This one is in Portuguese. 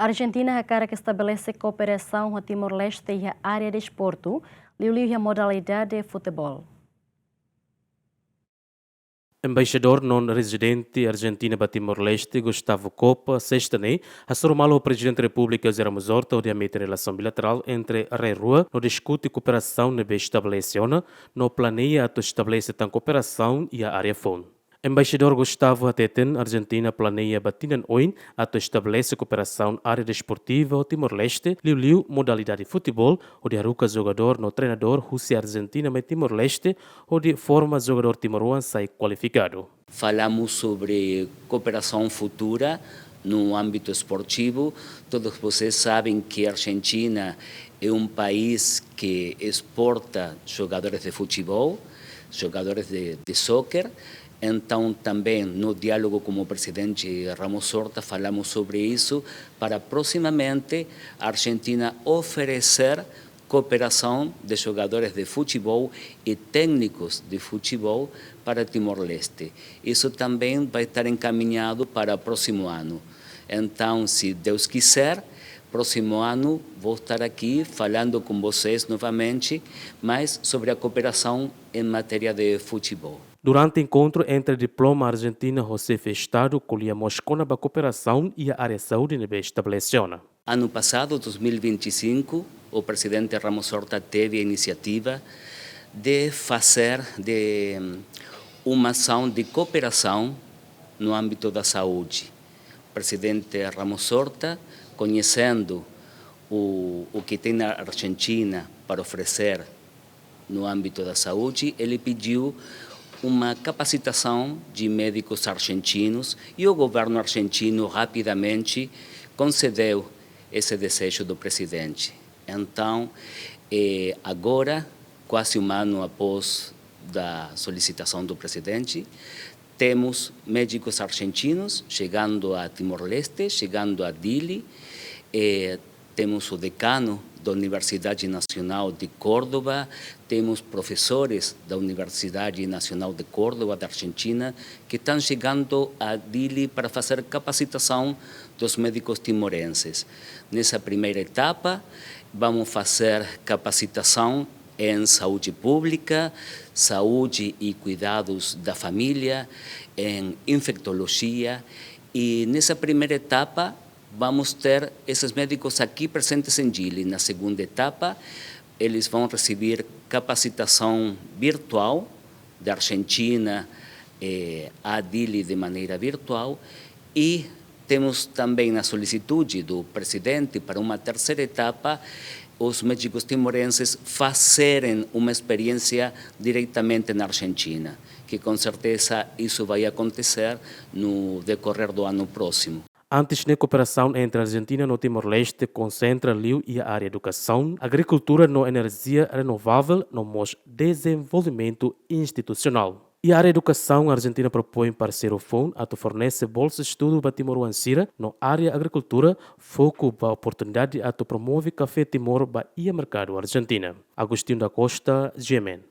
Argentina hakarak estabelese kooperasaun com Timor-Leste e a área de desportu, liu-liu e a modalidade de futebol. Embaixador non-residente Argentina para Timor-Leste, Gustavo Copa, sexta-ne, assumiu o presidente da República Zeramos Horta o diamante relação bilateral entre a rua, no discute cooperação nebe estabeleciona, no planeia a estabelece tan cooperação e a área FON. Embaixador Gustavo Ateten, Argentina planeia batinan oin a estabelece cooperação área desportiva ao Timor-Leste, liu-liu modalidade de futebol, onde haruka jogador no treinador Rússia Argentina mas Timor-Leste, onde forma jogador timoruan sai qualificado. Falamos sobre cooperação futura no âmbito esportivo. Todos vocês sabem que a Argentina é um país que exporta jogadores de futebol, jogadores de soccer. Então, também no diálogo com o presidente Ramos Horta, falamos sobre isso para proximamente a Argentina oferecer cooperação de jogadores de futebol e técnicos de futebol para Timor-Leste. Isso também vai estar encaminhado para o próximo ano. Então, se Deus quiser, próximo ano vou estar aqui falando com vocês novamente, mais sobre a cooperação em matéria de futebol. Durante o encontro entre a diploma argentina José Estado, colhia Moscona para a cooperação e a área de saúde nebe estabeleciona. Ano passado, 2025, o presidente Ramos Horta teve a iniciativa de fazer uma ação de cooperação no âmbito da saúde. O presidente Ramos Horta, conhecendo o que tem na Argentina para oferecer no âmbito da saúde, ele pediu uma capacitação de médicos argentinos e o governo argentino rapidamente concedeu esse desejo do presidente. Então, agora, quase um ano após da solicitação do presidente, temos médicos argentinos chegando a Timor-Leste, chegando a Dili, temos o decano da Universidade Nacional de Córdoba, temos professores da Universidade Nacional de Córdoba, da Argentina, que estão chegando a Dili para fazer capacitação dos médicos timorenses. Nessa primeira etapa, vamos fazer capacitação em saúde pública, saúde e cuidados da família, em infectologia, e nessa primeira etapa, vamos ter esses médicos aqui presentes em Dili. Na segunda etapa, eles vão receber capacitação virtual da Argentina a Dili de maneira virtual e temos também na solicitude do presidente para uma terceira etapa os médicos timorenses fazerem uma experiência diretamente na Argentina, que com certeza isso vai acontecer no decorrer do ano próximo. Antes da cooperação entre a Argentina e Timor-Leste concentra liu e a área de educação, agricultura no energia renovável no desenvolvimento institucional. E a área de educação, a Argentina propõe parceiro FON a fornecer bolsas de estudo para Timor-Leste no área agricultura, foco para oportunidade a promove café Timor para o mercado Argentina. Agostinho da Costa, Gemen.